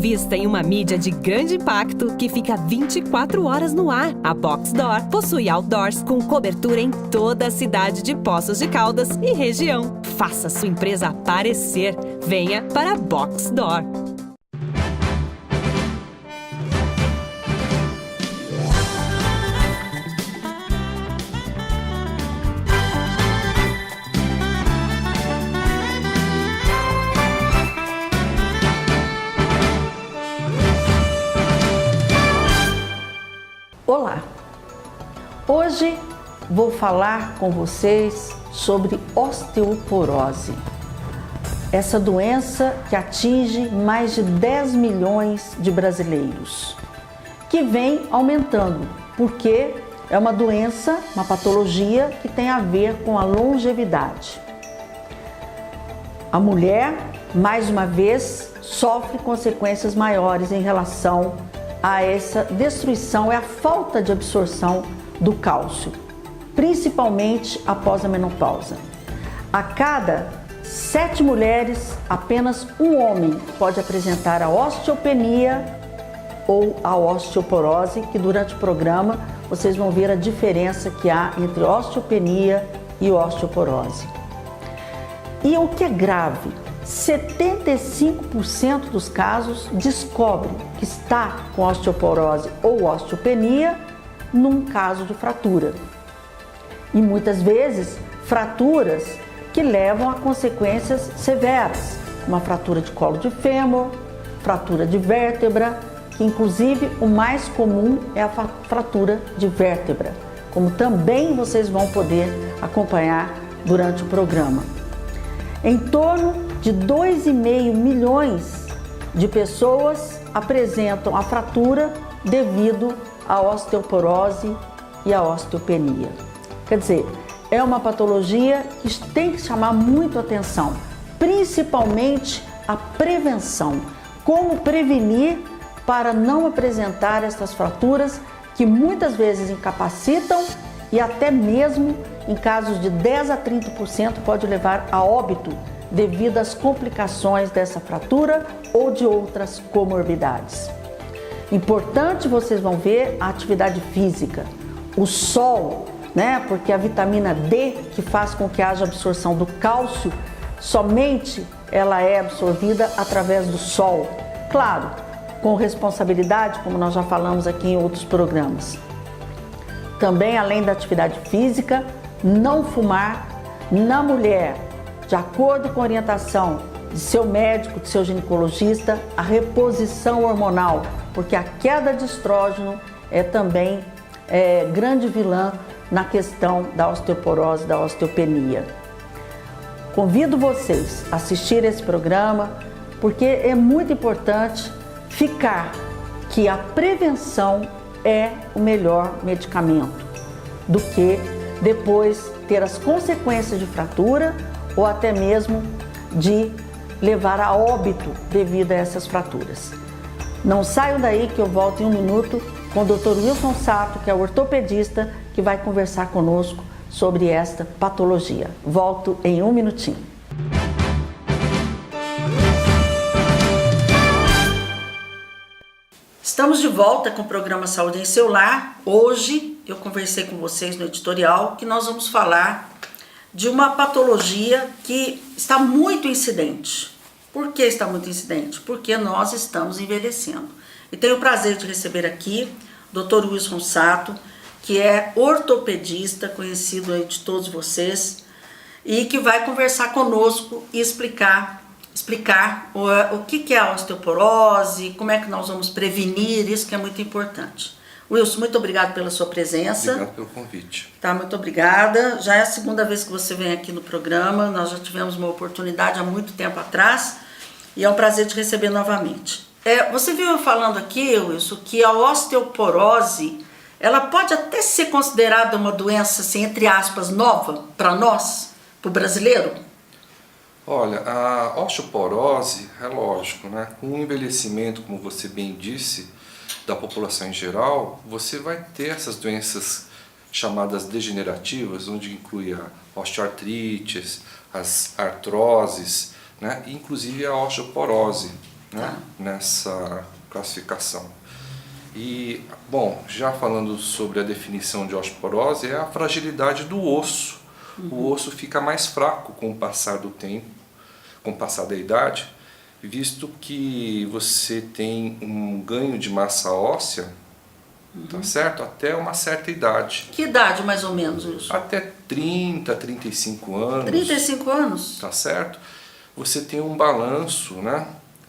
Invista em uma mídia de grande impacto que fica 24 horas no ar. A Boxdoor possui outdoors com cobertura em toda a cidade de Poços de Caldas e região. Faça sua empresa aparecer. Venha para a Boxdoor. Olá! Hoje vou falar com vocês sobre osteoporose. Essa doença que atinge mais de 10 milhões de brasileiros, que vem aumentando, porque é uma doença, uma patologia que tem a ver com a longevidade. A mulher, mais uma vez, sofre consequências maiores em relação a essa destruição, é a falta de absorção do cálcio, principalmente após a menopausa. A cada 7 mulheres, apenas um homem pode apresentar a osteopenia ou a osteoporose, que durante o programa vocês vão ver a diferença que há entre osteopenia e osteoporose. E o que é grave, 75% dos casos descobrem que está com osteoporose ou osteopenia num caso de fratura. E muitas vezes fraturas que levam a consequências severas, uma fratura de colo de fêmur, fratura de vértebra, que inclusive o mais comum é a fratura de vértebra, como também vocês vão poder acompanhar durante o programa. Em torno de 2,5 milhões de pessoas apresentam a fratura devido à osteoporose e à osteopenia. Quer dizer, é uma patologia que tem que chamar muito atenção, principalmente a prevenção. Como prevenir para não apresentar essas fraturas que muitas vezes incapacitam e até mesmo em casos de 10 a 30% pode levar a óbito devido às complicações dessa fratura ou de outras comorbidades. Importante, vocês vão ver a atividade física, o sol, né? Porque a vitamina D, que faz com que haja absorção do cálcio, somente ela é absorvida através do sol. Claro, com responsabilidade, como nós já falamos aqui em outros programas. Também, além da atividade física, não fumar na mulher, de acordo com a orientação de seu médico, de seu ginecologista, a reposição hormonal, porque a queda de estrógeno é também grande vilã na questão da osteoporose, da osteopenia. Convido vocês a assistir esse programa, porque é muito importante ficar que a prevenção é o melhor medicamento do que depois ter as consequências de fratura ou até mesmo de levar a óbito devido a essas fraturas. Não saiam daí que eu volto em um minuto com o Dr. Wilson Sato, que é o ortopedista, que vai conversar conosco sobre esta patologia. Volto em um minutinho. Estamos de volta com o programa Saúde em Seu Lar. Hoje eu conversei com vocês no editorial que nós vamos falar de uma patologia que está muito incidente. Por que está muito incidente? Porque nós estamos envelhecendo. E tenho o prazer de receber aqui o Dr. Wilson Sato, que é ortopedista, conhecido aí de todos vocês, e que vai conversar conosco e explicar o que é a osteoporose, como é que nós vamos prevenir, isso que é muito importante. Wilson, muito obrigado pela sua presença. Obrigado pelo convite. Tá, muito obrigada. Já é a segunda vez que você vem aqui no programa, nós já tivemos uma oportunidade há muito tempo atrás e é um prazer te receber novamente. Você viu eu falando aqui, Wilson, que a osteoporose, ela pode até ser considerada uma doença, assim, entre aspas, nova para nós, para o brasileiro? Olha, a osteoporose, é lógico, né? Com o envelhecimento, como você bem disse, da população em geral, você vai ter essas doenças chamadas degenerativas, onde inclui a osteoartrite, as artroses, né? Inclusive a osteoporose. né, nessa classificação. E, bom, já falando sobre a definição de osteoporose, é a fragilidade do osso. O osso fica mais fraco com o passar do tempo, com o passar da idade, visto que você tem um ganho de massa óssea, tá certo? Até uma certa idade. Que idade mais ou menos isso? Até 30, 35 anos. 35 anos? Tá certo? Você tem um balanço, né,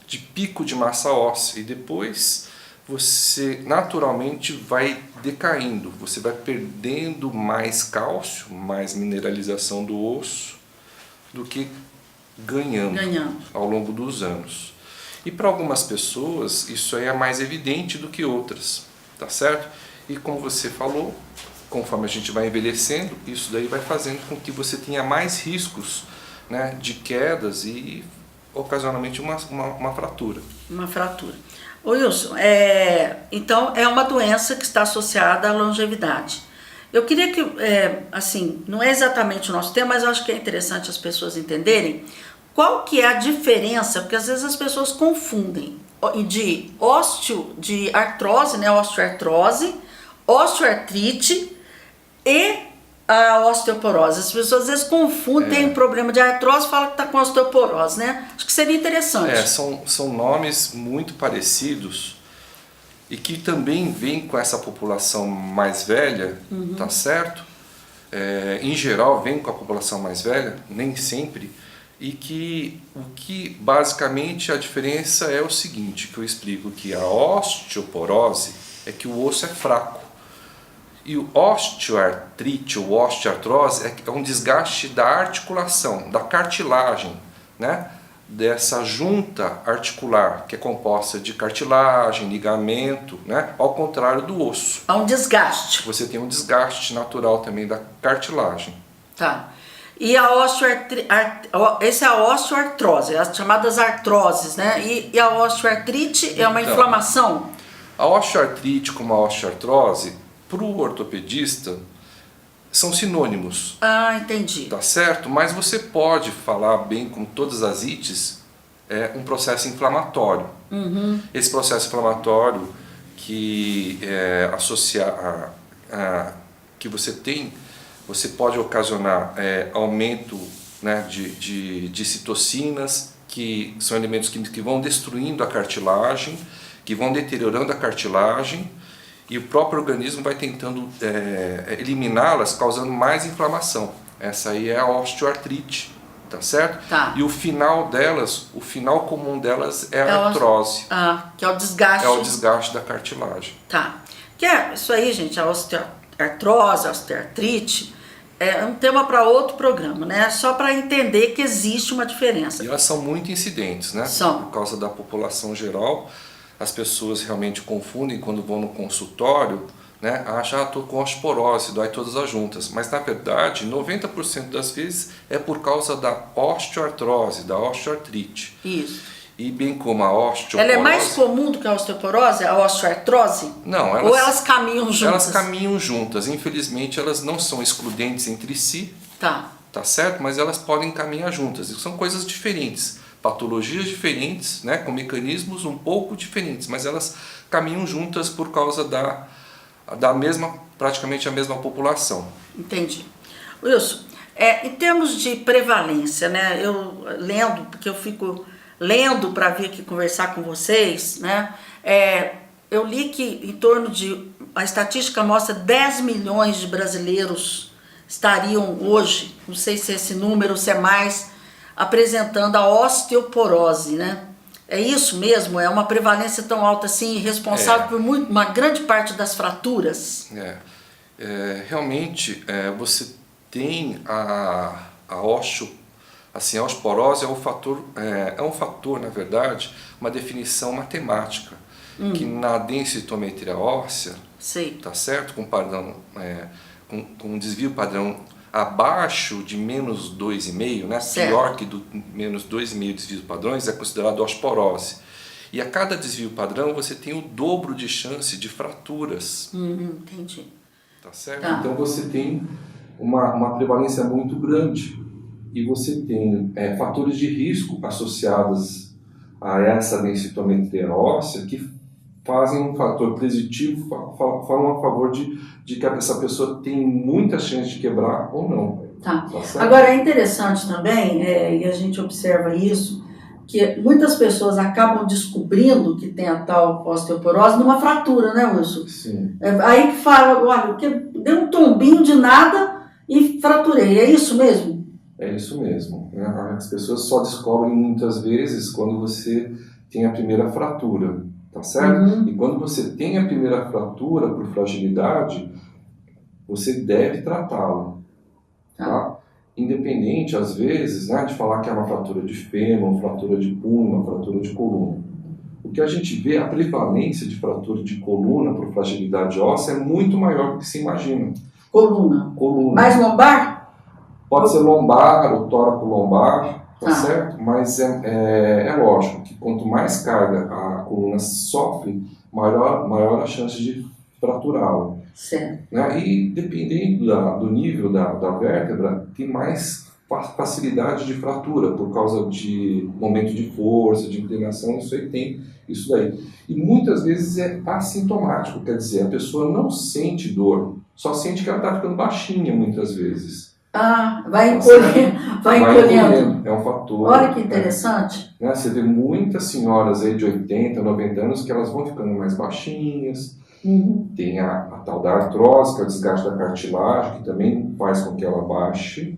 de pico de massa óssea e depois você naturalmente vai decaindo, você vai perdendo mais cálcio, mais mineralização do osso do que ganhando ao longo dos anos. E para algumas pessoas isso aí é mais evidente do que outras, tá certo? E como você falou, conforme a gente vai envelhecendo, isso daí vai fazendo com que você tenha mais riscos, né, de quedas e ocasionalmente uma fratura. Uma fratura. Ô Wilson, então é uma doença que está associada à longevidade. Eu queria que, assim, não é exatamente o nosso tema, mas eu acho que é interessante as pessoas entenderem qual que é a diferença, porque às vezes as pessoas confundem de artrose, né, osteoartrose, osteoartrite e a osteoporose. As pessoas às vezes confundem, tem um problema de artrose e falam que está com osteoporose, né? Acho que seria interessante. São nomes muito parecidos e que também vêm com essa população mais velha, tá certo? Em geral vem com a população mais velha, nem sempre, e que o que basicamente a diferença é o seguinte, que eu explico, que a osteoporose é que o osso é fraco. E o osteoartrite ou osteoartrose é um desgaste da articulação, da cartilagem, né? Dessa junta articular, que é composta de cartilagem, ligamento, né? Ao contrário do osso. Há um desgaste. Você tem um desgaste natural também da cartilagem. Tá. E a essa é a osteoartrose, as chamadas artroses, né? E a osteoartrite é uma inflamação? A osteoartrite como a osteoartrose, para o ortopedista, são sinônimos. Ah, entendi. Tá certo? Mas você pode falar bem com todas as ites, um processo inflamatório. Esse processo inflamatório que que você tem, você pode ocasionar aumento, né, de citocinas, que são elementos que vão destruindo a cartilagem, que vão deteriorando a cartilagem, e o próprio organismo vai tentando eliminá-las, causando mais inflamação. Essa aí é a osteoartrite, tá certo? Tá. E o final delas, o final comum delas é a artrose. Que é o desgaste. É o desgaste da cartilagem. Tá. Que é isso aí, gente, a osteoartrose, a osteoartrite, é um tema para outro programa, né? Só para entender que existe uma diferença. E elas são muito incidentes, né? São. Por causa da população geral. As pessoas realmente confundem quando vão no consultório, né? Acham, estou com osteoporose, dói todas as juntas. Mas na verdade, 90% das vezes é por causa da osteoartrose, da osteoartrite. Isso. E bem como a osteoporose... Ela é mais comum do que a osteoporose, a osteoartrose? Não, ou elas caminham juntas? Elas caminham juntas. Infelizmente, elas não são excludentes entre si. Tá. Tá certo? Mas elas podem caminhar juntas. São coisas diferentes. Patologias diferentes, né, com mecanismos um pouco diferentes, mas elas caminham juntas por causa praticamente a mesma população. Entendi. Wilson, em termos de prevalência, né, porque eu fico lendo para vir aqui conversar com vocês, né, eu li que em torno a estatística mostra 10 milhões de brasileiros estariam hoje, não sei se é esse número, se é mais, apresentando a osteoporose, né? É isso mesmo? É uma prevalência tão alta assim, responsável por uma grande parte das fraturas? Realmente, você tem a osteoporose é um fator, na verdade, uma definição matemática, que na densitometria óssea, tá certo? Com padrão, com um desvio padrão abaixo de menos 2,5, né? Pior que do menos 2,5 desvios padrões, é considerado osteoporose. E a cada desvio padrão você tem o dobro de chance de fraturas. Entendi. Tá certo? Tá. Então você tem uma prevalência muito grande. E você tem fatores de risco associados a essa densitometria óssea que fazem um fator positivo, falam a favor de que essa pessoa tem muita chance de quebrar ou não. Tá. Agora é interessante também, e a gente observa isso, que muitas pessoas acabam descobrindo que tem a tal osteoporose numa fratura, né, Wilson? Sim. Aí que fala, olha, que deu um tombinho de nada e fraturei, é isso mesmo? É isso mesmo, né? As pessoas só descobrem muitas vezes quando você tem a primeira fratura, tá certo? E quando você tem a primeira fratura por fragilidade, você deve tratá-la, tá? Independente, às vezes, né, de falar que é uma fratura de fêmur, uma fratura de punho, uma fratura de coluna. O que a gente vê, a prevalência de fratura de coluna por fragilidade óssea é muito maior do que se imagina. Coluna. Coluna. Mais lombar? Pode ser lombar ou tóraco-lombar, tá certo? Mas é lógico que quanto mais carga a coluna sofre, maior a chance de fraturá-la. Certo. Né? E dependendo do nível da vértebra, tem mais facilidade de fratura por causa de momento de força, de inclinação, isso aí tem isso daí. E muitas vezes é assintomático, quer dizer, a pessoa não sente dor, só sente que ela está ficando baixinha muitas vezes. Vai encolhendo. É um fator. Olha que interessante. Né? Você vê muitas senhoras aí de 80, 90 anos que elas vão ficando mais baixinhas. Tem a tal da artrose, que é o desgaste da cartilagem, que também faz com que ela baixe.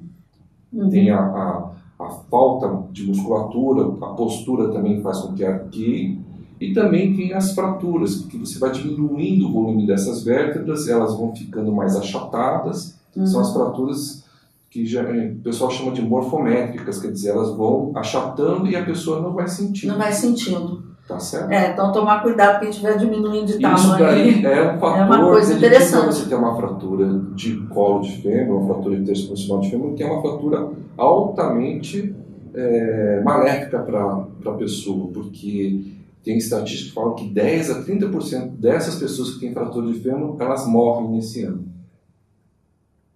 Tem a falta de musculatura, a postura também faz com que arqueie. E também tem as fraturas, que você vai diminuindo o volume dessas vértebras, elas vão ficando mais achatadas. São as fraturas que o pessoal chama de morfométricas, quer dizer, elas vão achatando e a pessoa não vai sentindo. Não vai sentindo. Tá certo? Então tomar cuidado porque a gente estiver diminuindo de tamanho. Isso daí é um fator. É uma coisa interessante. Você tem uma fratura de colo de fêmur, uma fratura de terço proximal de fêmur, que é uma fratura altamente maléfica para a pessoa, porque tem estatísticas que falam que 10 a 30% dessas pessoas que têm fratura de fêmur, elas morrem nesse ano.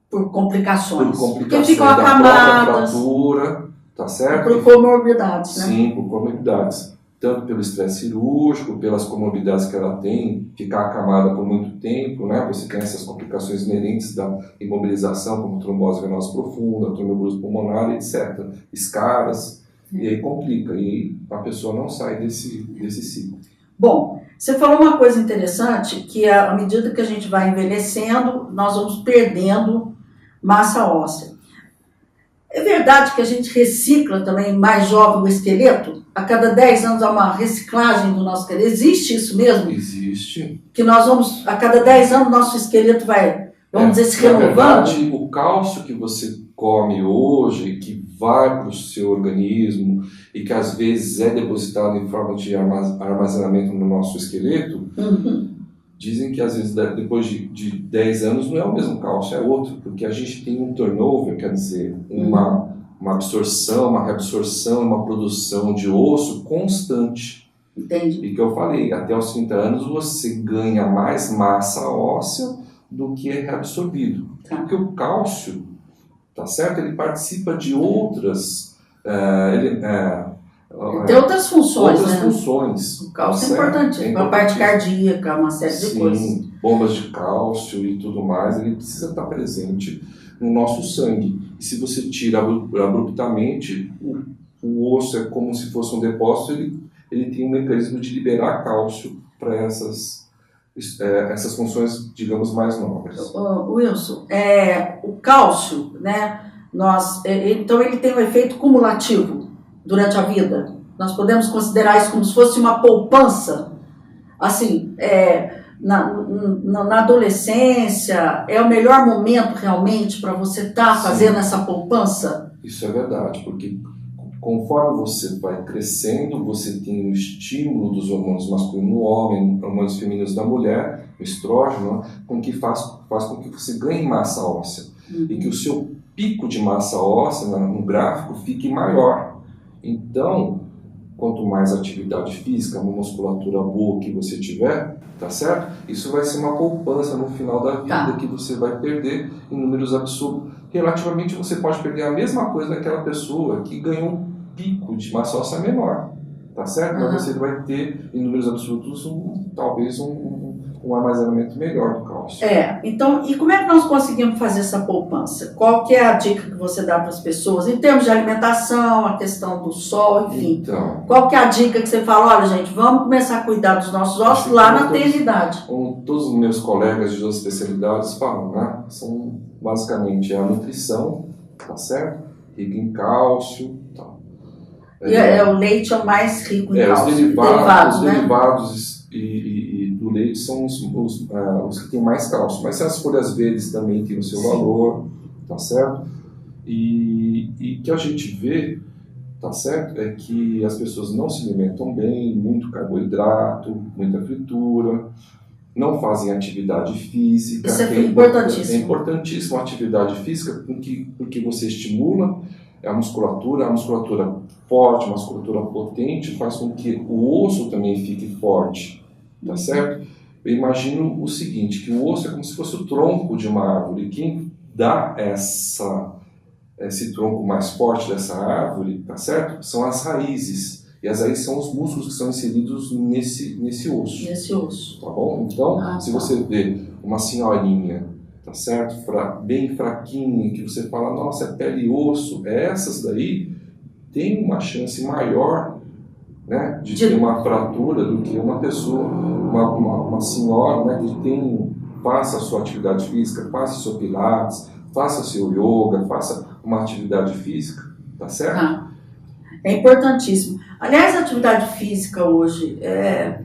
Por complicações. Porque ficam da acamadas. Fratura, tá certo? Por comorbidades, né? Sim, por comorbidades. Tanto pelo estresse cirúrgico, pelas comorbidades que ela tem, ficar acamada por muito tempo, né? Você tem essas complicações inerentes da imobilização, como trombose venosa profunda, trombose pulmonar, etc. Escaras, e aí complica, e a pessoa não sai desse ciclo. Bom, você falou uma coisa interessante, que à medida que a gente vai envelhecendo, nós vamos perdendo massa óssea. É verdade que a gente recicla também mais jovem o esqueleto? A cada 10 anos há uma reciclagem do nosso esqueleto. Existe isso mesmo? Existe. Que nós vamos, a cada 10 anos, nosso esqueleto vai, vamos dizer, se renovando? Na verdade, o cálcio que você come hoje, que vai para o seu organismo e que às vezes é depositado em forma de armazenamento no nosso esqueleto, dizem que às vezes depois de 10 anos não é o mesmo cálcio, é outro, porque a gente tem um turnover, quer dizer, uma absorção, uma reabsorção, uma produção de osso constante. Entendi. E que eu falei, até os 30 anos você ganha mais massa óssea do que é reabsorvido. Porque o cálcio, tá certo? Ele participa de outras... tem outras funções, outras né? funções. O cálcio é importante, a parte cardíaca, uma série de coisas. Sim, bombas de cálcio e tudo mais, ele precisa estar presente no nosso sangue. E se você tira abruptamente, o osso é como se fosse um depósito, ele tem um mecanismo de liberar cálcio para essas funções, digamos, mais nobres. Wilson, o cálcio, né, então ele tem um efeito cumulativo durante a vida. Nós podemos considerar isso como se fosse uma poupança, assim, na adolescência, é o melhor momento realmente para você estar fazendo essa poupança? Isso é verdade, porque conforme você vai crescendo, você tem o estímulo dos hormônios masculinos no homem, hormônios femininos da mulher, o estrógeno, com que faz com que você ganhe massa óssea. E que o seu pico de massa óssea no gráfico fique maior. Então, quanto mais atividade física, uma musculatura boa que você tiver, tá certo? Isso vai ser uma poupança no final da vida que você vai perder em números absurdos. Relativamente, você pode perder a mesma coisa daquela pessoa que ganhou um pico de massa óssea menor, tá certo? Mas você vai ter, em números absolutos, talvez um armazenamento melhor do cálcio. Então, e como é que nós conseguimos fazer essa poupança? Qual que é a dica que você dá para as pessoas? Em termos de alimentação, a questão do sol, enfim. Então, qual que é a dica que você fala? Olha, gente, vamos começar a cuidar dos nossos ossos lá na eternidade. Como todos os meus colegas de outras especialidades falam, né? São basicamente a nutrição, tá certo? Rica em cálcio, tá. O leite é o mais rico em cálcio. Os derivados e do leite são os que têm mais cálcio. Mas as folhas verdes também têm o seu valor, tá certo? E que a gente vê, tá certo, é que as pessoas não se alimentam bem, muito carboidrato, muita fritura, não fazem atividade física. Isso é importantíssimo. É importantíssimo a atividade física porque você estimula a musculatura forte, a musculatura potente, faz com que o osso também fique forte, tá certo? Eu imagino o seguinte, que o osso é como se fosse o tronco de uma árvore. Quem dá esse tronco mais forte dessa árvore, tá certo? São as raízes. E as raízes são os músculos que são inseridos nesse osso. Nesse osso. Tá bom? Então, se você vê uma senhorinha, tá certo? Bem fraquinha, que você fala, nossa, é pele e osso, essas daí tem uma chance maior, né, de ter uma fratura do que uma pessoa, uma senhora, né, que faça a sua atividade física, faça o seu pilates, faça o seu yoga, faça uma atividade física, tá certo? É importantíssimo. Aliás, a atividade física hoje é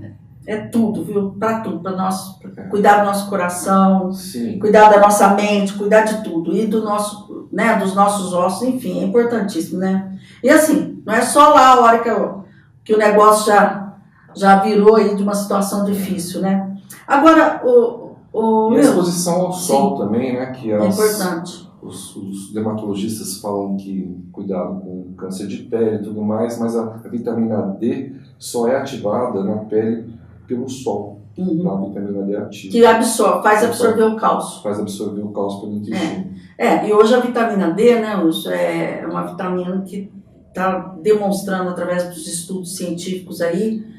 tudo, viu? Para tudo, para nós cuidar do nosso coração, Sim. Cuidar da nossa mente, cuidar de tudo e do nosso, né, dos nossos ossos, enfim, é importantíssimo, né? E assim, não é só lá a hora que o negócio já virou aí de uma situação difícil, né? Agora, e a exposição ao sol também, né? Que é importante. Os dermatologistas falam que cuidado com câncer de pele e tudo mais, mas a vitamina D só é ativada na pele pelo sol. A vitamina D ativa. Que faz absorver o cálcio. Faz absorver o cálcio pelo intestino. E hoje a vitamina D, né, Lúcio, é uma vitamina que está demonstrando através dos estudos científicos aí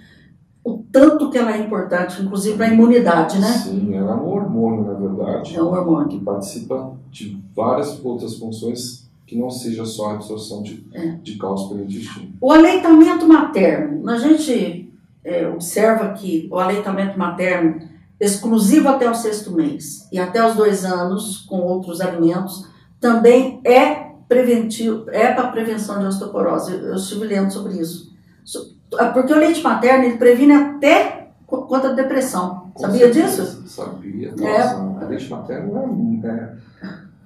o tanto que ela é importante, inclusive para a imunidade, né? Sim, ela é um hormônio, na verdade. É um hormônio. Que participa de várias outras funções que não seja só a absorção de cálcio pelo intestino. O aleitamento materno, a gente observa que o aleitamento materno exclusivo até o 6º mês e até os 2 anos com outros alimentos também é preventivo, para prevenção de osteoporose. Eu estive lendo sobre isso. Porque o leite materno ele previne até contra a depressão. Sabia disso? Sabia. Nossa, o leite materno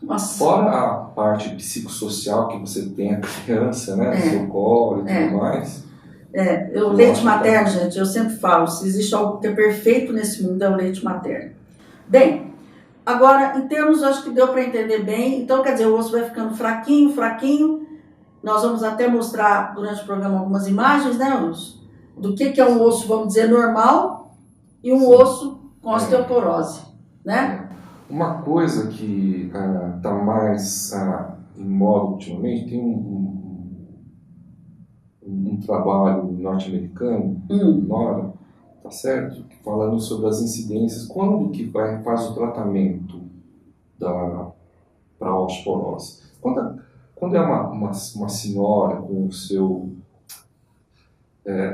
Nossa. Fora a parte psicossocial que você tem a criança, né? No seu colo e tudo mais. O leite materno, gente, eu sempre falo, se existe algo que é perfeito nesse mundo é o leite materno. Bem, agora, em termos, acho que deu para entender bem. Então, quer dizer, o osso vai ficando fraquinho. Nós vamos até mostrar durante o programa algumas imagens, né, Lúcio? Do que é um osso, vamos dizer, normal e um osso com osteoporose, né? Uma coisa que está mais em moda ultimamente, tem um trabalho norte-americano, NORA, tá certo? Falando sobre as incidências, quando que faz o tratamento para a osteoporose. Quando é uma senhora com o seu...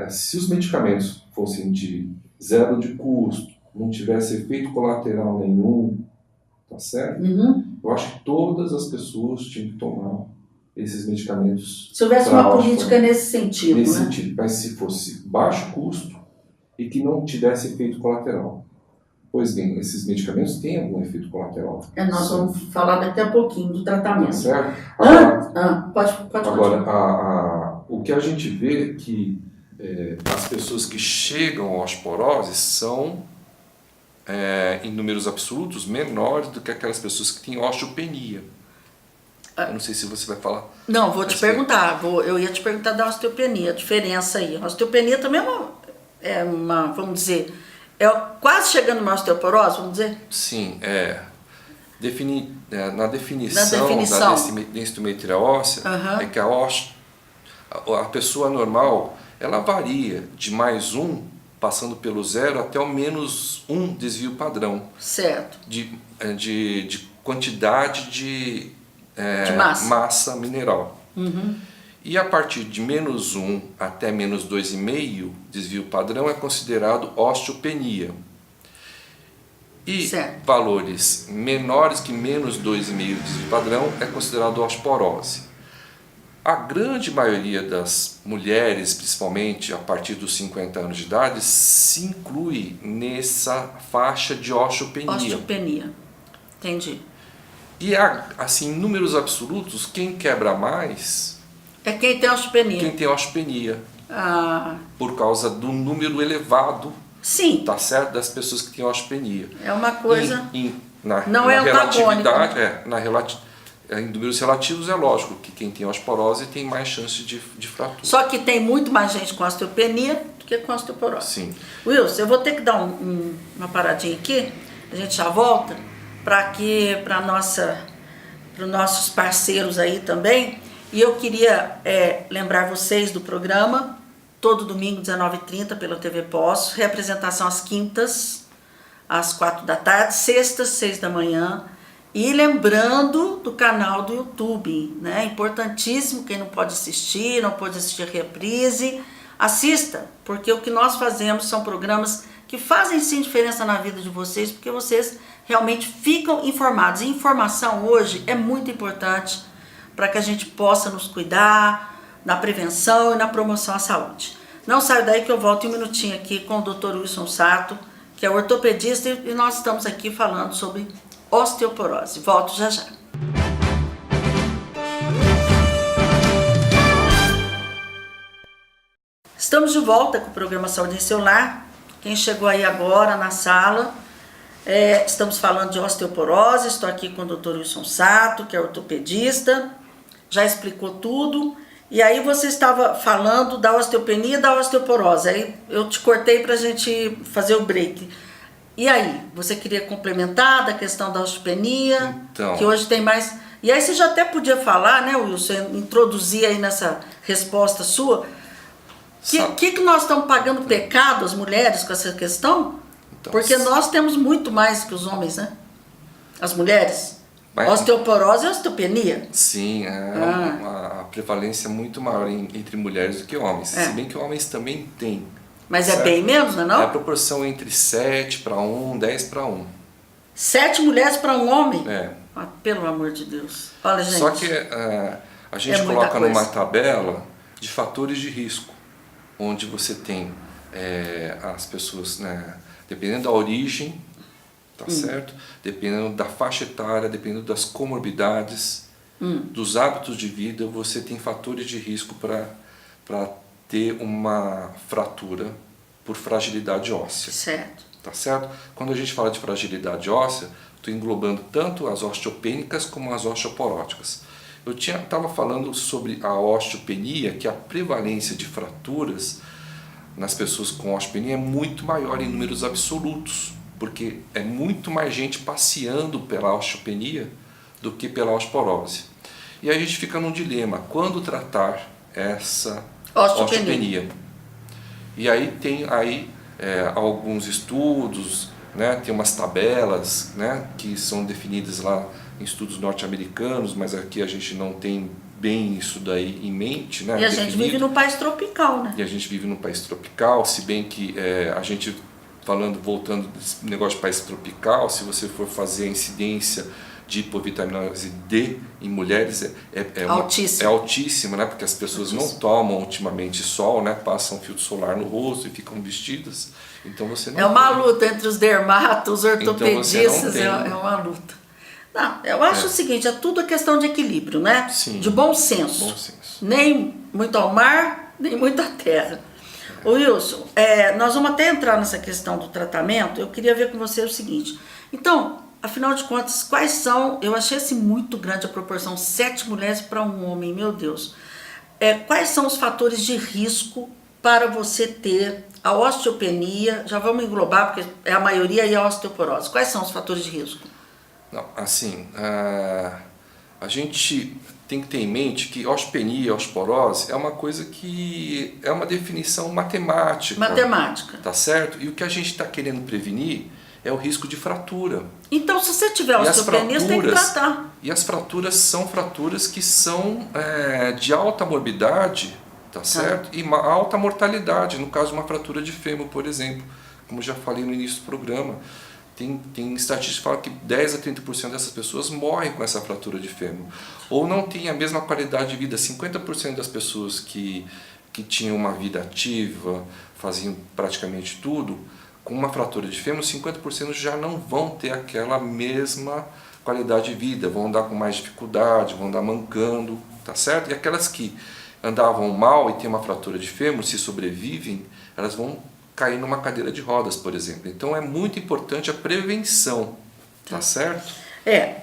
se os medicamentos fossem de zero de custo, não tivesse efeito colateral nenhum, tá certo? Eu acho que todas as pessoas tinham que tomar esses medicamentos. Se houvesse uma política nesse sentido, nesse sentido, mas se fosse baixo custo e que não tivesse efeito colateral. Pois bem, esses medicamentos têm algum efeito colateral. Nós vamos falar daqui a pouquinho do tratamento. Tá certo? Pode agora, o que a gente vê é que as pessoas que chegam à osteoporose são, em números absolutos, menores do que aquelas pessoas que têm osteopenia. Eu não sei se você vai falar. Não, vou te perguntar. Eu ia te perguntar da osteopenia, a diferença aí. A osteopenia também é uma, vamos dizer, quase chegando uma osteoporose, vamos dizer? Sim, na definição da densitometria óssea, é que a pessoa normal ela varia de +1, passando pelo 0, até o -1 desvio padrão. Certo. De quantidade de massa mineral. E a partir de -1 até -2,5 desvio padrão é considerado osteopenia. E valores menores que -2,5 desvio padrão é considerado osteoporose. A grande maioria das mulheres, principalmente a partir dos 50 anos de idade, se inclui nessa faixa de osteopenia. Osteopenia, entendi. E assim, em números absolutos, quem quebra mais é quem tem osteopenia. Quem tem osteopenia. Por causa do número elevado, sim, tá certo, das pessoas que têm osteopenia. É uma coisa... Não é relatividade, em números relativos é lógico que quem tem osteoporose tem mais chance de fratura. Só que tem muito mais gente com osteopenia do que com osteoporose. Sim. Wilson, eu vou ter que dar uma paradinha aqui, a gente já volta, para os nossos parceiros aí também. E eu queria lembrar vocês do programa, todo domingo, 19h30, pela TV Poço, reapresentação às quintas, às 4 da tarde, sextas, 6 da manhã. E lembrando do canal do YouTube, né? Importantíssimo, quem não pode assistir, não pode assistir reprise, assista, porque o que nós fazemos são programas que fazem sim diferença na vida de vocês, porque vocês realmente ficam informados. E informação hoje é muito importante para que a gente possa nos cuidar na prevenção e na promoção à saúde. Não saia daí que eu volto em um minutinho aqui com o Dr. Wilson Sato, que é ortopedista, e nós estamos aqui falando sobre osteoporose. Volto já já. Estamos de volta com o programa Saúde em Seu Lar. Quem chegou aí agora na sala, estamos falando de osteoporose. Estou aqui com o Dr. Wilson Sato, que é ortopedista, já explicou tudo. E aí você estava falando da osteopenia e da osteoporose. Aí eu te cortei para a gente fazer o break. E aí, você queria complementar da questão da osteopenia, então, que hoje tem mais... E aí você já até podia falar, né, Wilson, introduzir aí nessa resposta sua, que nós estamos pagando pecado, as mulheres, com essa questão? Então, porque nós temos muito mais que os homens, né? As mulheres. Osteoporose e osteopenia. Sim, uma prevalência muito maior entre mulheres do que homens. Se bem que homens também têm. Mas certo? É bem menos, não é não? É a proporção entre 7:1, 10:1. 7 mulheres para um homem? Pelo amor de Deus. Olha, gente. Só que a gente coloca numa tabela de fatores de risco, onde você tem as pessoas, né, dependendo da origem, tá certo? Dependendo da faixa etária, dependendo das comorbidades, dos hábitos de vida, você tem fatores de risco para ter uma fratura por fragilidade óssea. Certo. Tá certo? Quando a gente fala de fragilidade óssea, estou englobando tanto as osteopênicas como as osteoporóticas. Eu estava falando sobre a osteopenia, que a prevalência de fraturas nas pessoas com osteopenia é muito maior em números absolutos, porque é muito mais gente passeando pela osteopenia do que pela osteoporose. E aí a gente fica num dilema, quando tratar essa osteopenia? E aí tem alguns estudos, né, tem umas tabelas, né, que são definidas lá em estudos norte-americanos, mas aqui a gente não tem bem isso daí em mente, né? E a gente vive num país tropical, né? E a gente vive num país tropical, se bem que a gente, voltando desse negócio de país tropical, se você for fazer a incidência de hipovitaminose D em mulheres é altíssima, né? Porque as pessoas não tomam ultimamente sol, né? Passam filtro solar no rosto e ficam vestidas. Então você não uma luta entre os dermatos, os ortopedistas, então é uma luta. Não, eu acho o seguinte, é tudo questão de equilíbrio, né? Sim. De bom senso. Bom senso. Nem muito ao mar, nem muito à terra. Ô Wilson, nós vamos até entrar nessa questão do tratamento. Eu queria ver com você o seguinte. Então, afinal de contas, quais são... Eu achei assim muito grande a proporção, 7 mulheres para um homem, meu Deus. Quais são os fatores de risco para você ter a osteopenia? Já vamos englobar, porque é a maioria, e a osteoporose. Quais são os fatores de risco? Não, assim, a gente tem que ter em mente que osteopenia, osteoporose é uma coisa que é uma definição matemática. Matemática. Tá certo? E o que a gente está querendo prevenir é o risco de fratura. Então, se você tiver osteopenia, você tem que tratar. E as fraturas são fraturas que são de alta morbidade, tá certo? E alta mortalidade, no caso de uma fratura de fêmur, por exemplo, como já falei no início do programa. Tem estatísticas que falam que 10 a 30% dessas pessoas morrem com essa fratura de fêmur. Ou não tem a mesma qualidade de vida. 50% das pessoas que tinham uma vida ativa, faziam praticamente tudo, com uma fratura de fêmur, 50% já não vão ter aquela mesma qualidade de vida, vão andar com mais dificuldade, vão andar mancando, tá certo? E aquelas que andavam mal e têm uma fratura de fêmur, se sobrevivem, elas vão cair numa cadeira de rodas, por exemplo. Então é muito importante a prevenção, tá certo?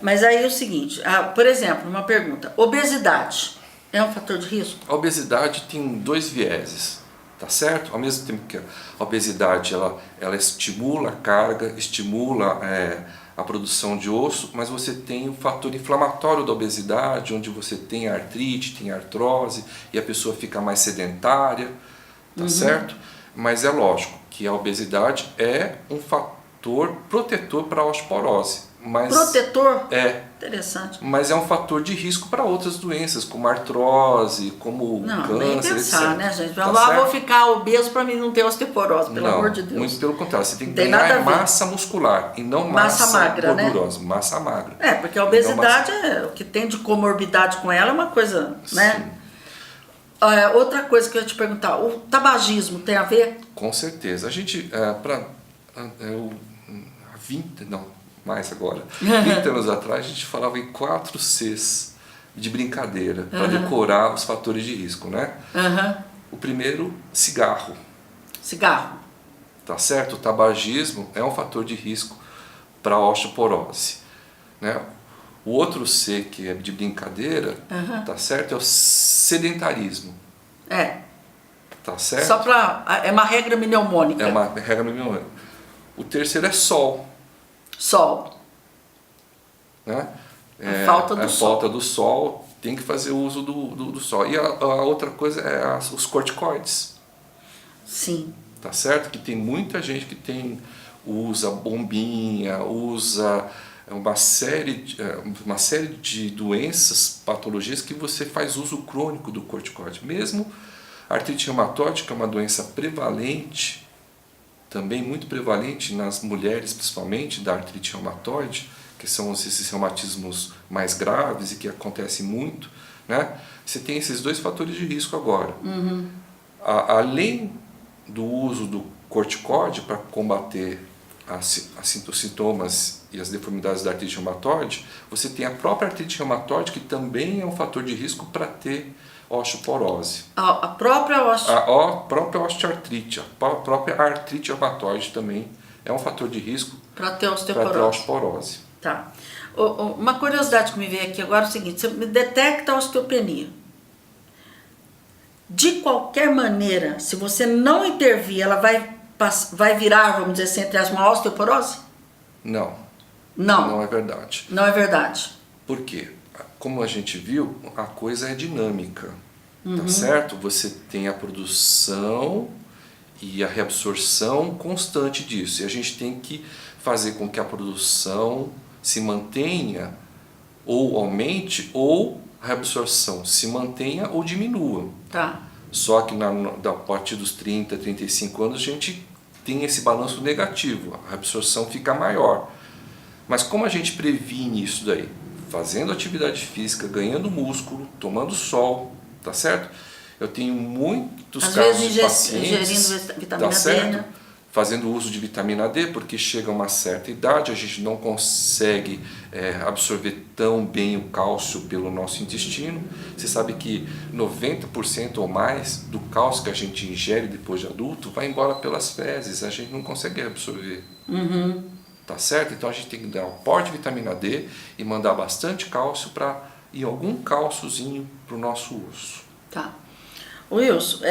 Mas aí é o seguinte, por exemplo, uma pergunta, obesidade é um fator de risco? A obesidade tem 2 vieses, tá certo? Ao mesmo tempo que a obesidade ela estimula a carga, estimula a produção de osso, mas você tem o fator inflamatório da obesidade, onde você tem artrite, tem artrose, e a pessoa fica mais sedentária, tá certo? Mas é lógico que a obesidade é um fator protetor para a osteoporose. Protetor? É. Interessante. Mas é um fator de risco para outras doenças, como artrose, como câncer, nem pensar, etc. né, gente? Tá Vou ficar obeso para mim não ter osteoporose, pelo amor de Deus. Muito pelo contrário, você tem que Tem nada a ganhar ver. massa muscular e não Massa magra, gordurosa, né? Massa magra. Porque a obesidade, o que tem de comorbidade com ela é uma coisa, né? Sim. Outra coisa que eu ia te perguntar, o tabagismo tem a ver? Com certeza. A gente, mais agora, 20 anos atrás, a gente falava em 4 Cs de brincadeira, para decorar os fatores de risco, né? O primeiro, cigarro. Cigarro. Tá certo? O tabagismo é um fator de risco para a osteoporose, né? O outro C, que é de brincadeira, tá certo? É o sedentarismo. Tá certo? Só para... É uma regra mnemônica. É uma regra mnemônica. O terceiro é sol. Sol. Né? A falta do sol. Falta do sol, tem que fazer uso do sol. E a outra coisa é os corticoides. Sim. Tá certo? Que tem muita gente que usa bombinha, usa uma série de doenças, patologias que você faz uso crônico do corticoide. Mesmo a artrite reumatoide, que é uma doença prevalente, também muito prevalente nas mulheres, principalmente da artrite reumatoide, que são esses reumatismos mais graves e que acontecem muito, né? Você tem esses 2 fatores de risco agora. Além do uso do corticoide para combater os sintomas e as deformidades da artrite reumatoide, você tem a própria artrite reumatoide, que também é um fator de risco para ter osteoporose. A própria osteoartrite, a própria artrite reumatoide também é um fator de risco para ter osteoporose. osteoporose. Tá. Uma curiosidade que me veio aqui agora é o seguinte, você me detecta a osteopenia. De qualquer maneira, se você não intervir, ela vai virar, vamos dizer assim, entre as uma osteoporose? Não. Não. Não é verdade. Não é verdade. Por quê? Como a gente viu, a coisa é dinâmica, tá certo? Você tem a produção e a reabsorção constante disso. E a gente tem que fazer com que a produção se mantenha ou aumente, ou a reabsorção se mantenha ou diminua. Tá. Só que a partir dos 30, 35 anos a gente tem esse balanço negativo, a reabsorção fica maior. Mas como a gente previne isso daí? Fazendo atividade física, ganhando músculo, tomando sol, tá certo? Eu tenho muitos casos de pacientes, ingerindo vitamina tá D, certo? né? Fazendo uso de vitamina D, porque chega a uma certa idade, a gente não consegue absorver tão bem o cálcio pelo nosso intestino. Você sabe que 90% ou mais do cálcio que a gente ingere depois de adulto vai embora pelas fezes, a gente não consegue absorver. Tá certo? Então a gente tem que dar um porte de vitamina D e mandar bastante cálcio e algum cálciozinho para o nosso osso. Tá. Wilson,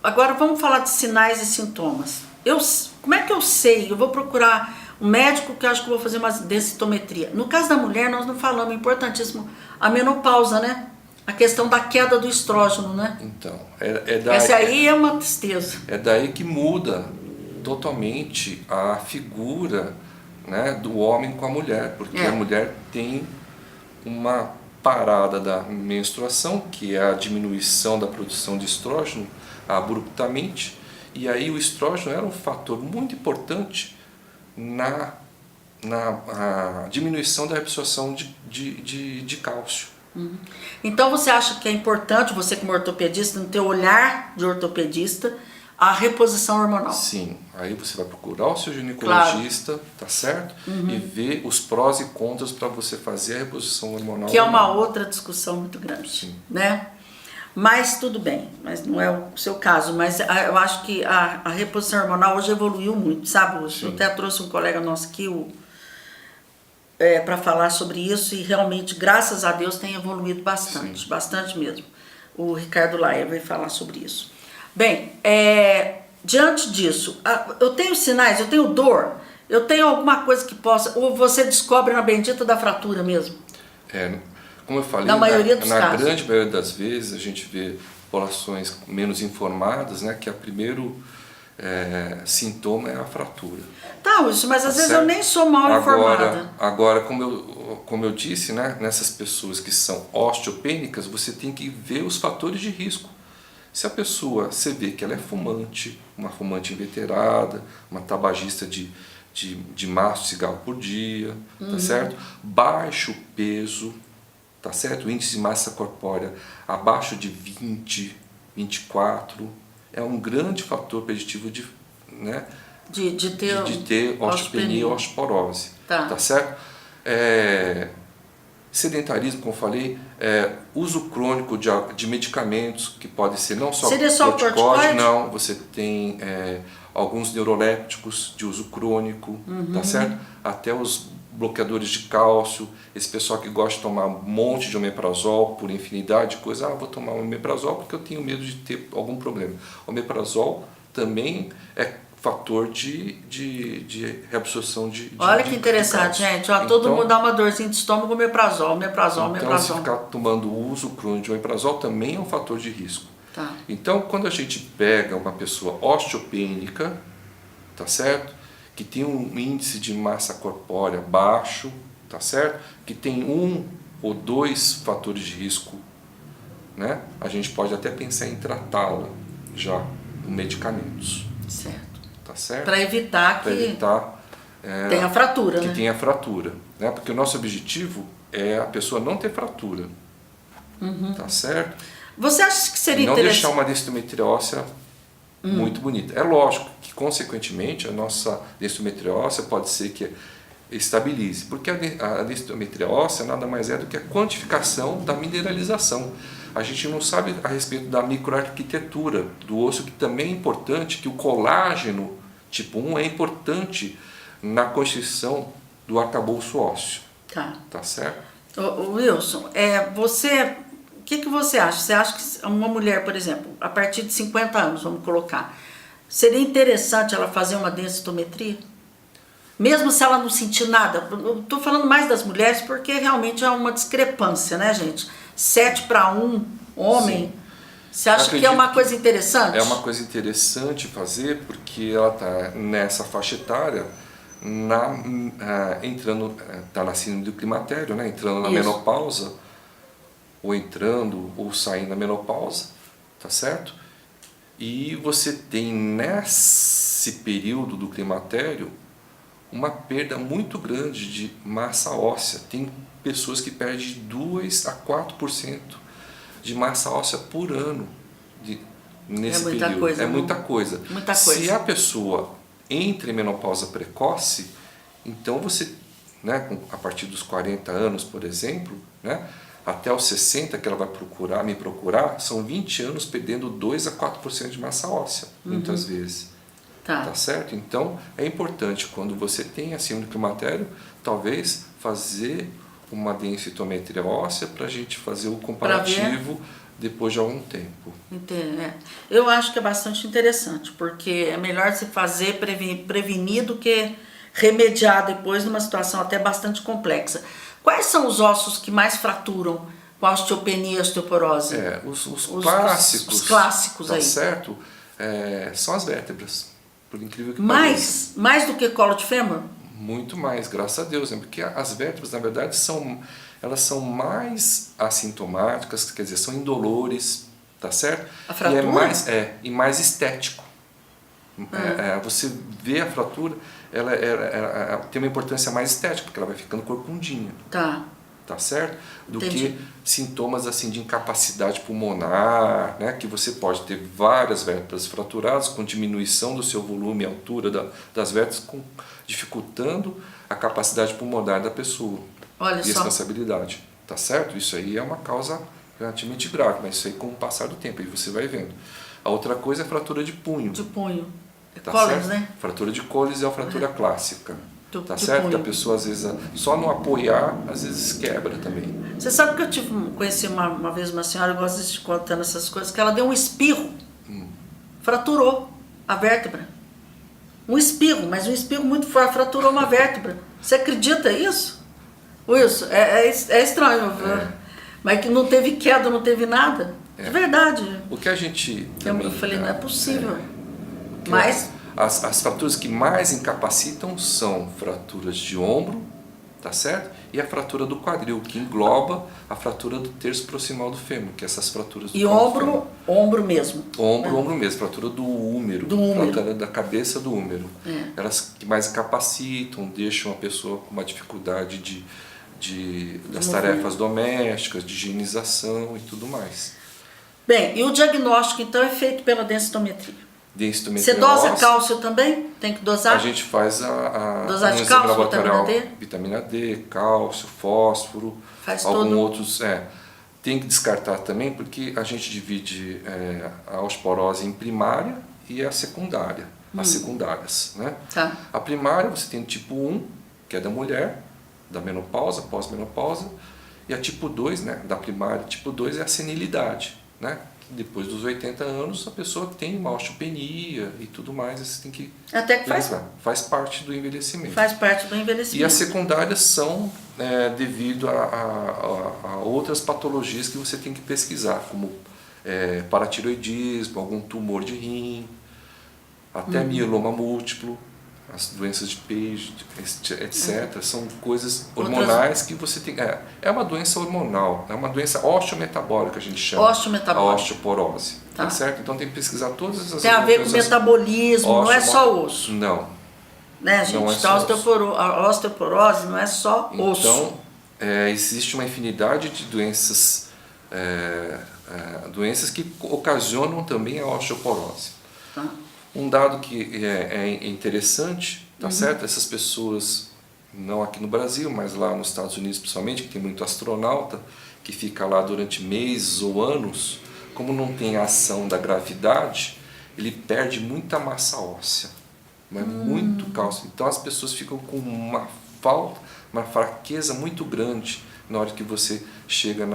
agora vamos falar de sinais e sintomas. Como é que eu sei? Eu vou procurar um médico que eu acho que eu vou fazer uma densitometria. No caso da mulher, nós não falamos, é importantíssimo a menopausa, né? A questão da queda do estrógeno, né? Então, é daí, Essa aí é uma tristeza. é daí que muda totalmente a figura, né, do homem com a mulher, porque É. a mulher tem uma parada da menstruação, que é a diminuição da produção de estrógeno abruptamente, e aí o estrógeno era um fator muito importante na diminuição da absorção de cálcio. Então você acha que é importante, você como ortopedista, no teu olhar de ortopedista, a reposição hormonal? Sim, aí você vai procurar o seu ginecologista, tá certo? E ver os prós e contras para você fazer a reposição hormonal. Que é uma outra discussão muito grande, Sim. né? Mas tudo bem, mas não é o seu caso, mas eu acho que a reposição hormonal hoje evoluiu muito, sabe? Eu Sim. até trouxe um colega nosso aqui, para falar sobre isso, e realmente, graças a Deus, tem evoluído bastante, Sim. bastante mesmo. O Ricardo Laia veio falar sobre isso. Bem, diante disso, eu tenho sinais, eu tenho dor, eu tenho alguma coisa que possa, ou você descobre na bendita da fratura mesmo? Como eu falei, Na maioria dos na casos. grande maioria das vezes a gente vê populações menos informadas, né, que o primeiro sintoma é a fratura. Tá, Wilson, mas às vezes Certo? eu nem sou mal informada. Agora, como eu disse, né, nessas pessoas que são osteopênicas, você tem que ver os fatores de risco. Se a pessoa, você vê que ela é fumante, uma fumante inveterada, uma tabagista de maço de cigarro por dia, tá certo? Baixo peso, tá certo? O índice de massa corpórea abaixo de 20, 24, é um grande fator preditivo de, né, De ter osteopenia ou osteoporose, Tá. certo? Sedentarismo, como eu falei, uso crônico de medicamentos, que pode ser não só Seria só o corticoide? não, você tem alguns neurolépticos de uso crônico, tá certo? Até os bloqueadores de cálcio, esse pessoal que gosta de tomar um monte de omeprazol por infinidade de coisas, vou tomar um omeprazol porque eu tenho medo de ter algum problema. O omeprazol também é fator de reabsorção de Olha que interessante, cálcio. gente. Ó, todo Então, mundo dá uma dorzinha de estômago, omeprazol. Então, se ficar tomando o uso crônico de omeprazol também é um fator de risco. Tá. Então, quando a gente pega uma pessoa osteopênica, tá certo? Que tem um índice de massa corpórea baixo, tá certo? Que tem 1 ou 2 fatores de risco, né? A gente pode até pensar em tratá-la já com medicamentos, Certo. tá certo? Para evitar Pra que evitar tenha fratura, que né? tenha fratura, né? Porque o nosso objetivo é a pessoa não ter fratura, tá certo? Você acha que seria Não interessante? deixar uma densitometria óssea muito bonita. É lógico que, consequentemente, a nossa densitometria óssea pode ser que estabilize, porque a densitometria óssea nada mais é do que a quantificação da mineralização. A gente não sabe a respeito da microarquitetura do osso, que também é importante, que o colágeno tipo 1 é importante na constituição do arcabouço ósseo. Tá certo? Ô, Wilson, o que você acha? Você acha que uma mulher, por exemplo, a partir de 50 anos, vamos colocar, seria interessante ela fazer uma densitometria? Mesmo se ela não sentir nada? Eu estou falando mais das mulheres porque realmente é uma discrepância, né, gente? 7-1, homem. Sim. Você acha que é uma coisa interessante? É uma coisa interessante fazer porque ela está nessa faixa etária, entrando, está na síndrome do climatério, né? Entrando na Isso. menopausa, ou entrando ou saindo da menopausa, tá certo? E você tem nesse período do climatério uma perda muito grande de massa óssea. Tem pessoas que perdem de 2 a 4% de massa óssea por ano nesse muita período. coisa, É não? muita coisa. Muita Se coisa. a pessoa entra em menopausa precoce, então você, né, a partir dos 40 anos, por exemplo, né, até os 60 que ela vai me procurar, são 20 anos perdendo 2 a 4% de massa óssea, muitas vezes. Tá certo? Então, é importante, quando você tem a síndrome do climatério, talvez fazer uma densitometria óssea para a gente fazer o comparativo depois de algum tempo. Entendo, Eu acho que é bastante interessante, porque é melhor se fazer prevenir do que remediar depois numa situação até bastante complexa. Quais são os ossos que mais fraturam com a osteopenia e osteoporose? Os clássicos. Os clássicos tá aí. certo? São as vértebras, por incrível que pareça. Mais do que colo de fêmur? Muito mais, graças a Deus, né? Porque as vértebras, na verdade, elas são mais assintomáticas, quer dizer, são indolores, tá certo? A fratura? E mais estético. Você vê a fratura, ela tem uma importância mais estética, porque ela vai ficando corcundinha. Tá certo? Do Entendi. que sintomas assim de incapacidade pulmonar, né? Que você pode ter várias vértebras fraturadas com diminuição do seu volume e altura das vértebras, dificultando a capacidade pulmonar da pessoa. Olha e só. Responsabilidade, tá certo? Isso aí é uma causa relativamente grave, mas isso aí com o passar do tempo, aí você vai vendo. A outra coisa é a fratura de punho. De punho. Tá Cólides, certo? né? Fratura de cólides é a fratura clássica. Tá de certo? punho. Que a pessoa, às vezes, só no apoiar, às vezes quebra também. Você sabe que conheci uma vez uma senhora, eu gosto de contando essas coisas, que ela deu um espirro, fraturou a vértebra. Um espirro, mas um espirro muito forte, fraturou uma vértebra. Você acredita isso? Wilson, é estranho, mas que não teve queda, não teve nada. De verdade. O que a gente também, Eu falei, não é possível. Mas as fraturas que mais incapacitam são fraturas de ombro, tá certo? E a fratura do quadril, que engloba a fratura do terço proximal do fêmur, que é essas fraturas do e ombro mesmo. Ombro mesmo, fratura do úmero, fratura da cabeça do úmero. Elas que mais incapacitam, deixam a pessoa com uma dificuldade das tarefas domésticas, de higienização e tudo mais. Bem, e o diagnóstico então é feito pela densitometria? Densitometria Você dosa óssea. cálcio também? Tem que dosar? A gente faz Dosagem de exame cálcio, laboratorial, vitamina D? vitamina D, cálcio, fósforo, Faz alguns todo. outros. Tem que descartar também, porque a gente divide a osteoporose em primária e a secundária, as secundárias, né? Tá. A primária você tem o tipo 1, que é da mulher, da menopausa, pós-menopausa, e a tipo 2, né, da primária, tipo 2 é a senilidade, né? Depois dos 80 anos a pessoa tem uma osteopenia e tudo mais, você tem que Até que faz parte do envelhecimento. Faz parte do envelhecimento. E as secundárias são devido a outras patologias que você tem que pesquisar, como paratiroidismo, algum tumor de rim, até mieloma múltiplo, as doenças de Page, etc. São coisas hormonais que você tem. É uma doença hormonal, é uma doença osteometabólica, a gente chama. Osteometabólica. A osteoporose. Tá certo? Então tem que pesquisar todas essas Tem a ver com metabolismo, não é só osso. Não. Né, gente? Não é Então, só a osteoporose não é só osso. Então, existe uma infinidade de doenças, doenças que ocasionam também a osteoporose. Um dado que é interessante, tá certo? Essas pessoas, não aqui no Brasil, mas lá nos Estados Unidos principalmente, que tem muito astronauta, que fica lá durante meses ou anos, como não tem a ação da gravidade, ele perde muita massa óssea, mas muito cálcio. Então as pessoas ficam com uma falta, uma fraqueza muito grande na hora que você chega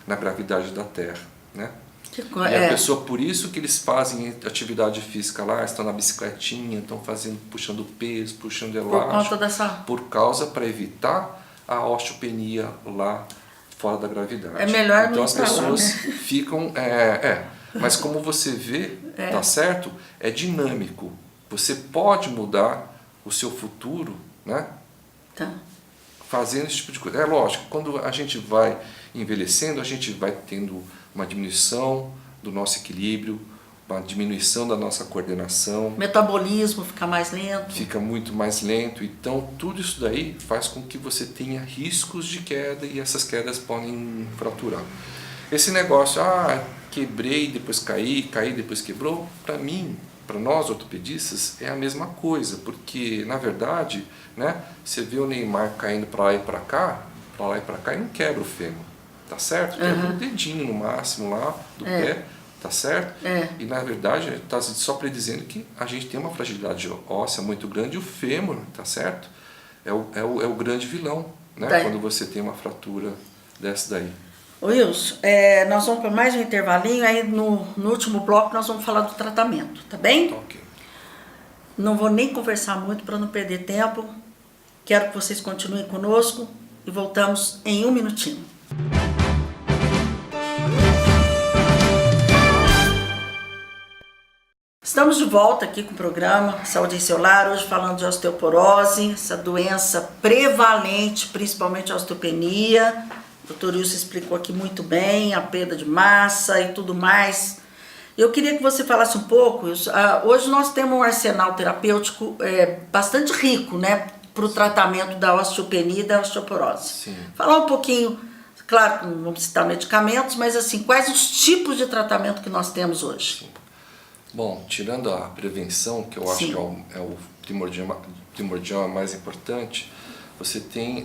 na gravidade da Terra, né? E a pessoa, por isso que eles fazem atividade física lá, estão na bicicletinha, estão puxando peso, puxando elástico, por causa para evitar a osteopenia lá fora da gravidade. É melhor então não as ir pra pessoas lá, né? ficam, mas como você vê, tá certo? É dinâmico. Você pode mudar o seu futuro, né? Tá. Fazendo esse tipo de coisa. É lógico, quando a gente vai envelhecendo, a gente vai tendo uma diminuição do nosso equilíbrio, uma diminuição da nossa coordenação. Metabolismo fica mais lento. Fica muito mais lento. Então, tudo isso daí faz com que você tenha riscos de queda e essas quedas podem fraturar. Esse negócio, quebrei, depois caí, depois quebrou, para mim, para nós ortopedistas, é a mesma coisa, porque, na verdade, né, você vê o Neymar caindo para lá e para cá, e não quebra o fêmur. Tá certo? Quebra o dedinho no máximo lá do pé, tá certo? E na verdade está só predizendo que a gente tem uma fragilidade óssea muito grande e o fêmur, tá certo? É o grande vilão, né? Quando você tem uma fratura dessa daí. Wilson, nós vamos para mais um intervalinho, aí no último bloco nós vamos falar do tratamento, tá bem? Ok. Não vou nem conversar muito para não perder tempo. Quero que vocês continuem conosco e voltamos em um minutinho. Estamos de volta aqui com o programa Saúde em Seu Lar, hoje falando de osteoporose, essa doença prevalente, principalmente a osteopenia. O Dr. Wilson explicou aqui muito bem a perda de massa e tudo mais. Eu queria que você falasse um pouco, Wilson. Hoje nós temos um arsenal terapêutico bastante rico, né, para o tratamento da osteopenia e da osteoporose. Sim. Falar um pouquinho, claro, não vamos citar medicamentos, mas assim, quais os tipos de tratamento que nós temos hoje? Sim. Bom, tirando a prevenção, que eu acho que é o primordial, é mais importante, você tem,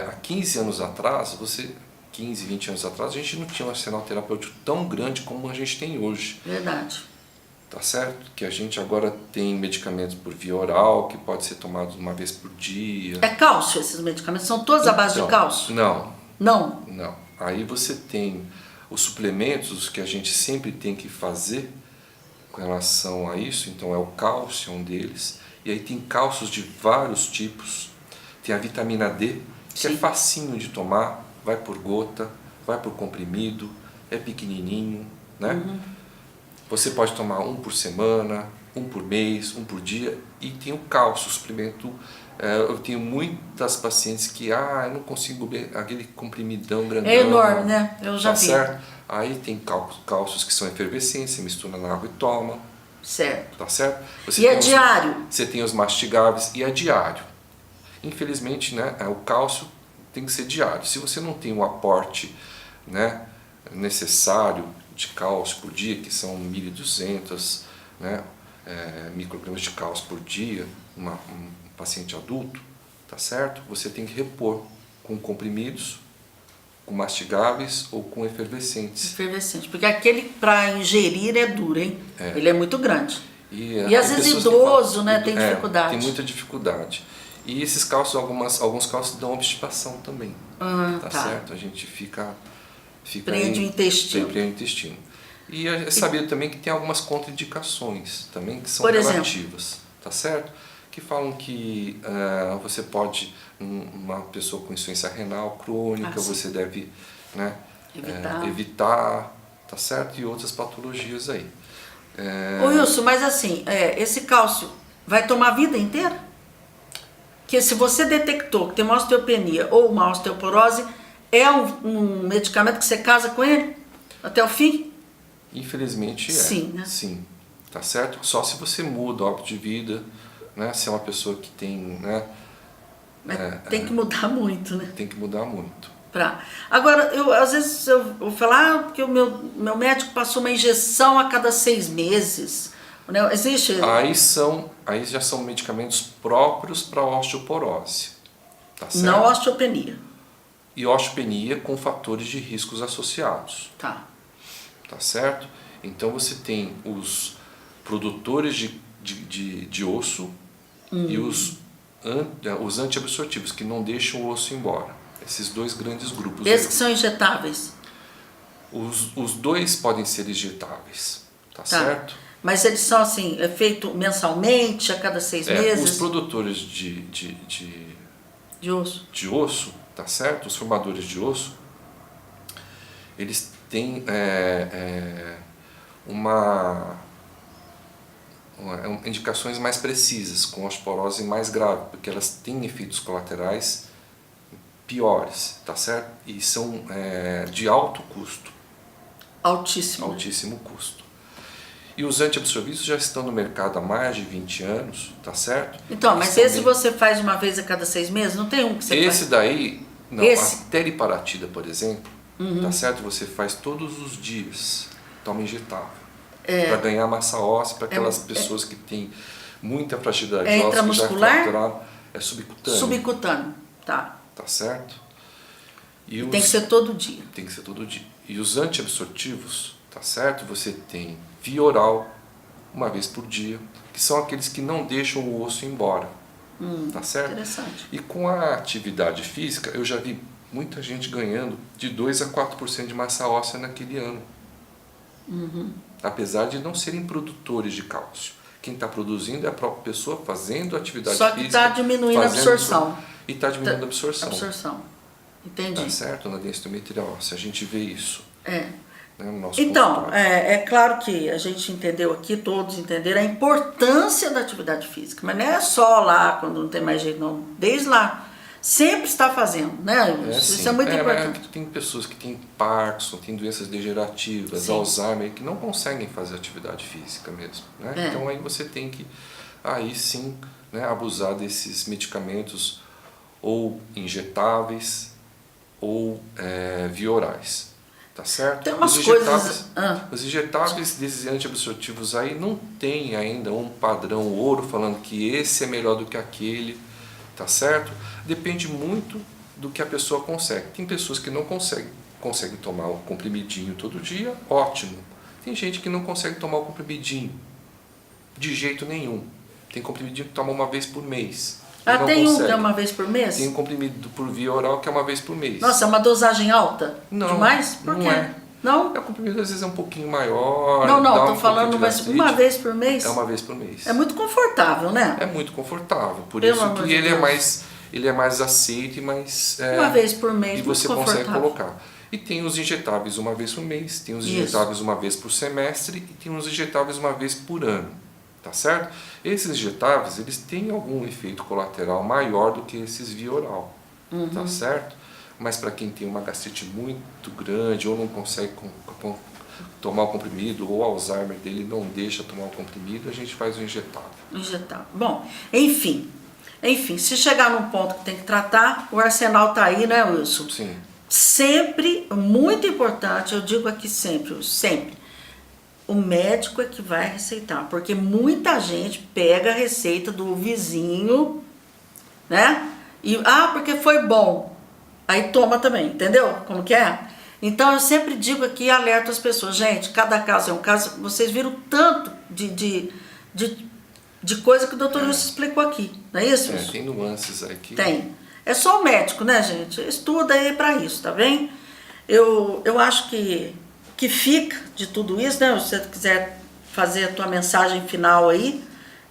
há 15 anos atrás, 15, 20 anos atrás, a gente não tinha um arsenal terapêutico tão grande como a gente tem hoje. Verdade. Tá certo? Que a gente agora tem medicamentos por via oral, que pode ser tomado uma vez por dia. É cálcio esses medicamentos? São todos à base de cálcio? Não. Não? Não. Aí você tem os suplementos que a gente sempre tem que fazer com relação a isso, então é o cálcio, um deles, e aí tem cálcios de vários tipos, tem a vitamina D, que é facinho de tomar, vai por gota, vai por comprimido, é pequenininho, né? Você pode tomar um por semana, um por mês, um por dia, e tem o cálcio, o suplemento. Eu tenho muitas pacientes que, eu não consigo beber aquele comprimidão grandão. É enorme, né? Eu já vi. Certo? Aí tem cálcios que são efervescentes, você mistura na água e toma. Certo. Tá certo? E é diário? Você tem os mastigáveis e é diário. Infelizmente, né, o cálcio tem que ser diário. Se você não tem o aporte, né, necessário de cálcio por dia, que são 1.200, né, microgramas de cálcio por dia, um paciente adulto, tá certo? Você tem que repor com comprimidos, com mastigáveis ou com efervescentes. Efervescente, porque aquele para ingerir é duro, hein? Ele é muito grande. E às vezes idoso, né, tem dificuldade. Tem muita dificuldade. E esses cálcios, alguns cálcios dão obstipação também. Tá certo? A gente fica prende o intestino. Prende o intestino. E é sabido também que tem algumas contraindicações também que são por relativas. Exemplo? Tá certo? Que falam que você pode, uma pessoa com insuficiência renal crônica, você deve, né, evitar, tá certo? E outras patologias aí. Ô Wilson, mas assim, esse cálcio vai tomar a vida inteira? Que se você detectou que tem uma osteopenia ou uma osteoporose, é um medicamento que você casa com ele até o fim? Infelizmente Sim, né? Sim, tá certo? Só se você muda o hábito de vida, né? Se é uma pessoa que tem, né? Mas tem que mudar muito, né? Tem que mudar muito. Agora, às vezes eu vou falar porque o meu médico passou uma injeção a cada 6 meses. Né? Existe? Aí já são medicamentos próprios para osteoporose. Tá certo? Não osteopenia. E osteopenia com fatores de riscos associados. Tá certo? Então você tem os produtores de osso e os antiabsortivos, que não deixam o osso embora. Esses dois grandes grupos. Esses que são injetáveis? Os dois podem ser injetáveis, tá certo? Mas eles são assim, é feito mensalmente, a cada 6 meses? Os produtores de osso, tá certo? Os formadores de osso, eles têm indicações mais precisas, com osteoporose mais grave, porque elas têm efeitos colaterais piores, tá certo? E são de alto custo. Altíssimo. Altíssimo custo. E os antiabsorvíveis já estão no mercado há mais de 20 anos, tá certo? Então, mas esse você faz uma vez a cada 6 meses? Não tem um que você faz? Esse daí, não, esse? a teriparatida, por exemplo, tá certo? Você faz todos os dias, toma injetável. Para ganhar massa óssea, para aquelas pessoas que têm muita fragilidade óssea, intramuscular? que já é subcutâneo. Subcutâneo, tá. Tá certo? E tem que ser todo dia. Tem que ser todo dia. E os antiabsortivos, tá certo? Você tem via oral, uma vez por dia, que são aqueles que não deixam o osso embora. Tá certo? Interessante. E com a atividade física, eu já vi muita gente ganhando de 2 a 4% de massa óssea naquele ano. Apesar de não serem produtores de cálcio. Quem está produzindo é a própria pessoa fazendo atividade física. Só que está diminuindo a absorção. E está diminuindo a absorção. Entendi. Tá certo? Na densitometria óssea, a gente vê isso. né, no nosso Então, consultório. é claro que a gente entendeu aqui, todos entenderam a importância da atividade física, mas não é só lá quando não tem mais jeito, não. Desde lá, sempre está fazendo, né? Isso é muito importante. Tem pessoas que têm Parkinson, têm doenças degenerativas, Sim. Alzheimer, que não conseguem fazer atividade física mesmo, né? Então aí você tem que, aí sim, né, abusar desses medicamentos ou injetáveis ou via orais. Tá certo? Tem umas coisas... Os injetáveis desses antiabsortivos aí não tem ainda um padrão ouro falando que esse é melhor do que aquele, tá certo? Depende muito do que a pessoa consegue. Tem pessoas que não conseguem tomar o comprimidinho todo dia, ótimo. Tem gente que não consegue tomar o comprimidinho de jeito nenhum. Tem comprimidinho que toma uma vez por mês. Tem um que é uma vez por mês? Tem um comprimido por via oral que é uma vez por mês. Nossa, é uma dosagem alta? Não. Demais? Por quê? Não é. Não? O comprimido às vezes é um pouquinho maior. Não, tô falando, mas uma vez por mês? É uma vez por mês. É muito confortável, né? É muito confortável. Por Pelo isso amor que de ele Deus. é mais aceito e mais... Uma vez por mês, e muito você consegue confortável. colocar. E tem os injetáveis uma vez por mês, tem os injetáveis uma vez por semestre e tem os injetáveis uma vez por ano. Tá certo? Esses injetáveis, eles têm algum efeito colateral maior do que esses via oral. Tá certo? Mas para quem tem uma gastrite muito grande ou não consegue tomar o comprimido, ou o Alzheimer dele não deixa tomar o comprimido, a gente faz o injetável. Injetável. Bom, enfim, se chegar num ponto que tem que tratar, o arsenal tá aí, né, Wilson? Sim. Sempre, muito importante, eu digo aqui sempre, o médico é que vai receitar, porque muita gente pega a receita do vizinho, né? E, porque foi bom, aí toma também, entendeu? Como que é? Então eu sempre digo aqui, alerto as pessoas, gente, cada caso é um caso, vocês viram tanto de coisa que o doutor Wilson explicou aqui, não é isso? Tem nuances aí que... Tem. É só o médico, né, gente? Estuda aí pra isso, tá bem? Eu acho que fica de tudo isso, né? Se você quiser fazer a tua mensagem final aí,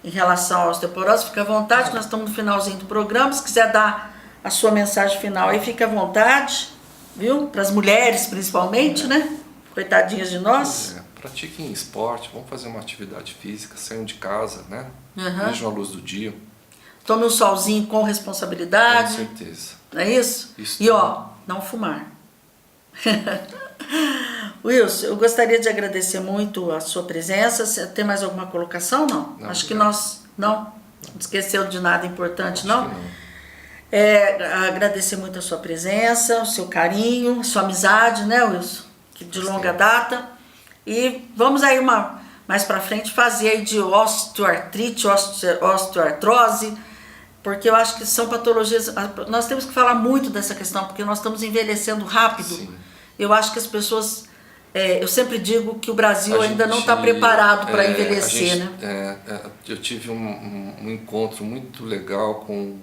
em relação à osteoporose, fica à vontade, nós estamos no finalzinho do programa, se quiser dar a sua mensagem final aí, fica à vontade, viu? Para as mulheres, principalmente, né? Coitadinhas de nós. Pratiquem esporte, vamos fazer uma atividade física, saiam de casa, né? Vejam a luz do dia. Tome um solzinho com responsabilidade. Com certeza. Não é isso? E não fumar. Wilson, eu gostaria de agradecer muito a sua presença. Você tem mais alguma colocação? Não. Acho que nós... Não esqueceu de nada importante, não? Agradecer muito a sua presença, o seu carinho, a sua amizade, né, Wilson? Que de longa data. E vamos aí mais pra frente fazer aí de osteoartrite, osteoartrose, porque eu acho que são patologias... Nós temos que falar muito dessa questão, porque nós estamos envelhecendo rápido. Sim. Eu acho que as pessoas... eu sempre digo que o Brasil ainda não está preparado para envelhecer, né? Eu tive um encontro muito legal com o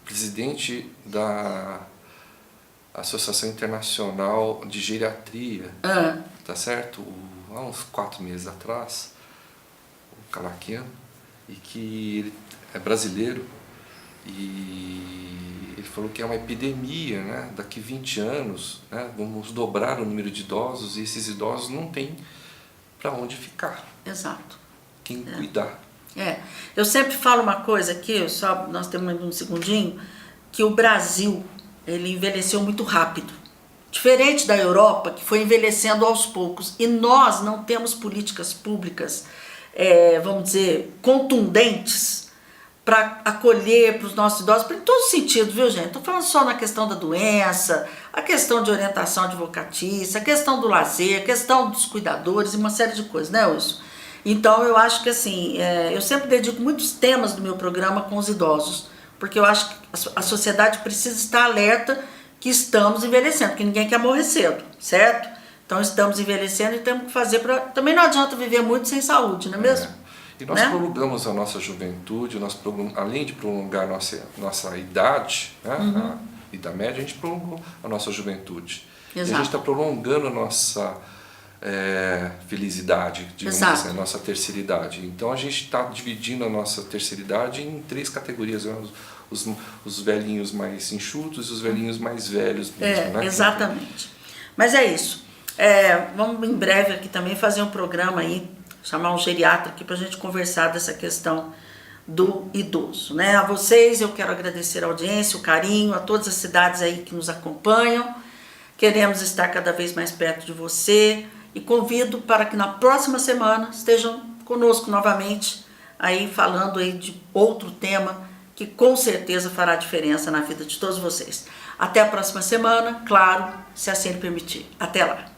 presidente da Associação Internacional de Geriatria, tá certo? Há uns 4 meses atrás, o Calaquian, e que ele é brasileiro, e ele falou que é uma epidemia, né? Daqui 20 anos, né? Vamos dobrar o número de idosos e esses idosos não têm para onde ficar. Exato. Quem cuidar. Eu sempre falo uma coisa aqui, nós temos um segundinho, que o Brasil, ele envelheceu muito rápido. Diferente da Europa, que foi envelhecendo aos poucos. E nós não temos políticas públicas, vamos dizer, contundentes para acolher para os nossos idosos, em todo sentido, viu, gente? Estou falando só na questão da doença, a questão de orientação advocatícia, a questão do lazer, a questão dos cuidadores e uma série de coisas, né, Wilson? Então, eu acho que, assim, eu sempre dedico muitos temas do meu programa com os idosos, porque eu acho que a sociedade precisa estar alerta que estamos envelhecendo, porque ninguém quer morrer cedo, certo? Então, estamos envelhecendo e temos que fazer para... Também não adianta viver muito sem saúde, não é mesmo? E nós prolongamos a nossa juventude, além de prolongar a nossa idade, né, a idade média, a gente prolongou a nossa juventude. Exato. E a gente está prolongando a nossa felicidade, digamos assim, a nossa terceira idade. Então a gente está dividindo a nossa terceira idade em 3 categorias, né? Os velhinhos mais enxutos e os velhinhos mais velhos mesmo, né? Exatamente. Mas é isso. Vamos em breve aqui também fazer um programa aí, chamar um geriatra aqui para a gente conversar dessa questão do idoso, né? A vocês eu quero agradecer a audiência, o carinho, a todas as cidades aí que nos acompanham. Queremos estar cada vez mais perto de você e convido para que na próxima semana estejam conosco novamente aí falando aí de outro tema que com certeza fará diferença na vida de todos vocês. Até a próxima semana, claro, se assim ele permitir. Até lá!